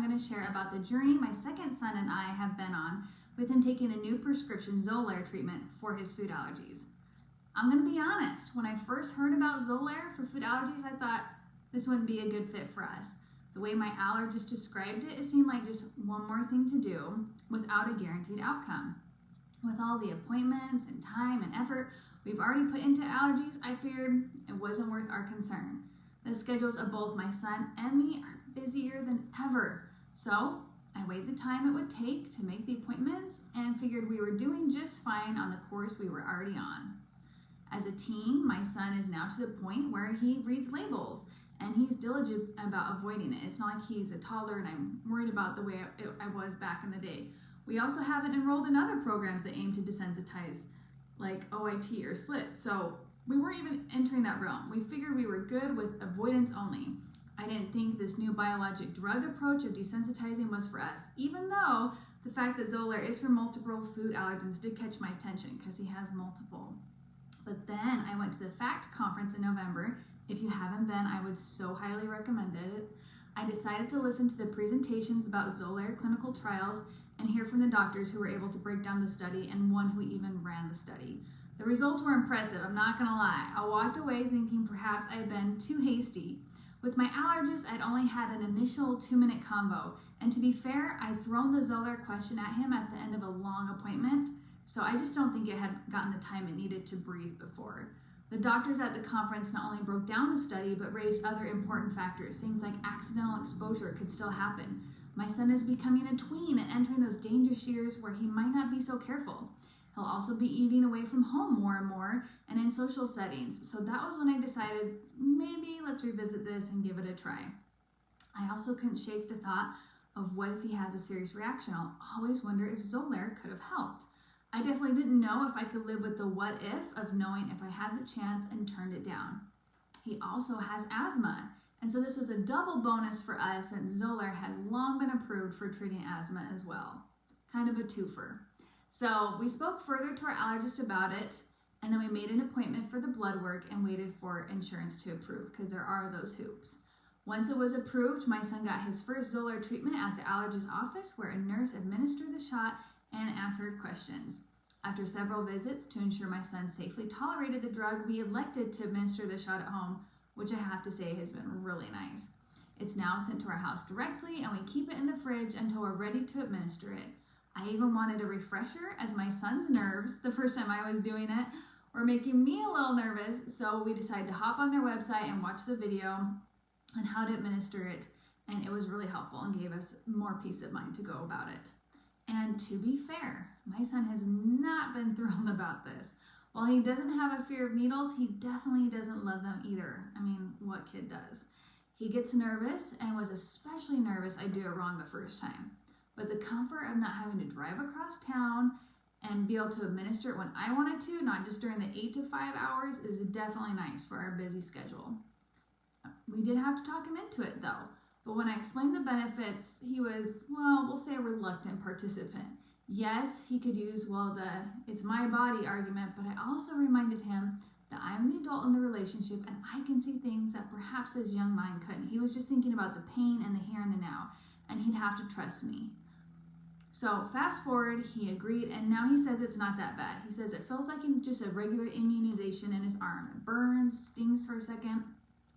I'm going to share about the journey my second son and I have been on with him taking the new prescription Xolair treatment for his food allergies. I'm going to be honest, when I first heard about Xolair for food allergies, I thought this wouldn't be a good fit for us. The way my allergist described it, it seemed like just one more thing to do without a guaranteed outcome. With all the appointments and time and effort we've already put into allergies, I figured it wasn't worth our concern. The schedules of both my son and me are busier than ever. So I weighed the time it would take to make the appointments and figured we were doing just fine on the course we were already on. As a teen, my son is now to the point where he reads labels and he's diligent about avoiding it. It's not like he's a toddler and I'm worried about the way I was back in the day. We also haven't enrolled in other programs that aim to desensitize, like OIT or SLIT, so we weren't even entering that realm. We figured we were good with avoidance only. I didn't think this new biologic drug approach of desensitizing was for us, even though the fact that Xolair is for multiple food allergens did catch my attention because he has multiple. But then I went to the FACT conference in November. If you haven't been, I would so highly recommend it. I decided to listen to the presentations about Xolair clinical trials and hear from the doctors who were able to break down the study and one who even ran the study. The results were impressive, I'm not gonna lie. I walked away thinking perhaps I had been too hasty. With my allergist, I'd only had an initial 2-minute combo, and to be fair, I'd thrown the Xolair question at him at the end of a long appointment, so I just don't think it had gotten the time it needed to breathe before. The doctors at the conference not only broke down the study, but raised other important factors. Things like accidental exposure could still happen. My son is becoming a tween and entering those dangerous years where he might not be so careful. He'll also be eating away from home more and more and in social settings. So that was when I decided maybe let's revisit this and give it a try. I also couldn't shake the thought of what if he has a serious reaction. I'll always wonder if Xolair could have helped. I definitely didn't know if I could live with the what if of knowing if I had the chance and turned it down. He also has asthma, and so this was a double bonus for us since Xolair has long been approved for treating asthma as well. Kind of a twofer. So we spoke further to our allergist about it, and then we made an appointment for the blood work and waited for insurance to approve because there are those hoops. Once it was approved, my son got his first Xolair treatment at the allergist office where a nurse administered the shot and answered questions. After several visits to ensure my son safely tolerated the drug, we elected to administer the shot at home, which I have to say has been really nice. It's now sent to our house directly and we keep it in the fridge until we're ready to administer it. I even wanted a refresher as my son's nerves, the first time I was doing it, were making me a little nervous, so we decided to hop on their website and watch the video on how to administer it, and it was really helpful and gave us more peace of mind to go about it. And to be fair, my son has not been thrilled about this. While he doesn't have a fear of needles, he definitely doesn't love them either. I mean, what kid does? He gets nervous and was especially nervous I'd do it wrong the first time. But the comfort of not having to drive across town and be able to administer it when I wanted to, not just during the 8 to 5 hours, is definitely nice for our busy schedule. We did have to talk him into it though. But when I explained the benefits, he was, well, we'll say a reluctant participant. Yes, he could use, it's my body argument, but I also reminded him that I'm the adult in the relationship and I can see things that perhaps his young mind couldn't. He was just thinking about the pain and the here and the now, and he'd have to trust me. So fast forward, he agreed, and now he says it's not that bad. He says it feels like just a regular immunization in his arm. It burns, stings for a second,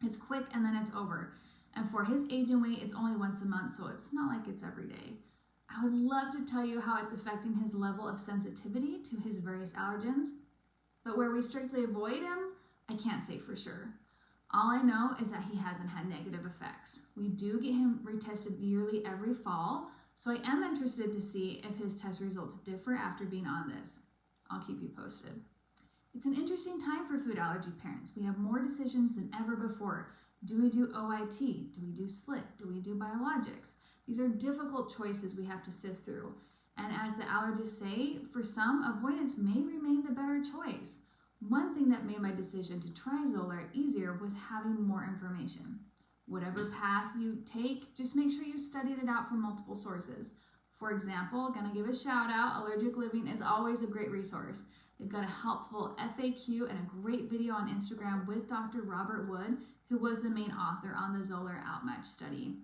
it's quick, and then it's over. And for his age and weight, it's only once a month, so it's not like it's every day. I would love to tell you how it's affecting his level of sensitivity to his various allergens, but where we strictly avoid him, I can't say for sure. All I know is that he hasn't had negative effects. We do get him retested yearly every fall, so I am interested to see if his test results differ after being on this. I'll keep you posted. It's an interesting time for food allergy parents. We have more decisions than ever before. Do we do OIT? Do we do SLIT? Do we do biologics? These are difficult choices we have to sift through. And as the allergists say, for some, avoidance may remain the better choice. One thing that made my decision to try Xolair easier was having more information. Whatever path you take, just make sure you studied it out from multiple sources. For example, gonna give a shout out, Allergic Living is always a great resource. They've got a helpful FAQ and a great video on Instagram with Dr. Robert Wood, who was the main author on the Xolair outmatch study.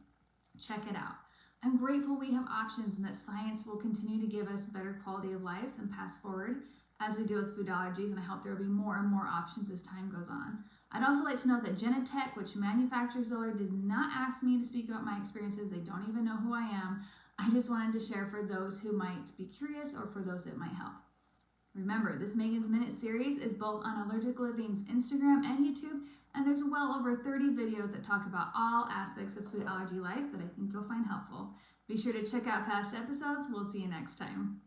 Check it out. I'm grateful we have options and that science will continue to give us better quality of lives and pass forward as we deal with food allergies, and I hope there will be more and more options as time goes on. I'd also like to note that Genentech, which manufactures Xolair, did not ask me to speak about my experiences. They don't even know who I am. I just wanted to share for those who might be curious or for those that might help. Remember, this Megan's Minute series is both on Allergic Living's Instagram and YouTube, and there's well over 30 videos that talk about all aspects of food allergy life that I think you'll find helpful. Be sure to check out past episodes. We'll see you next time.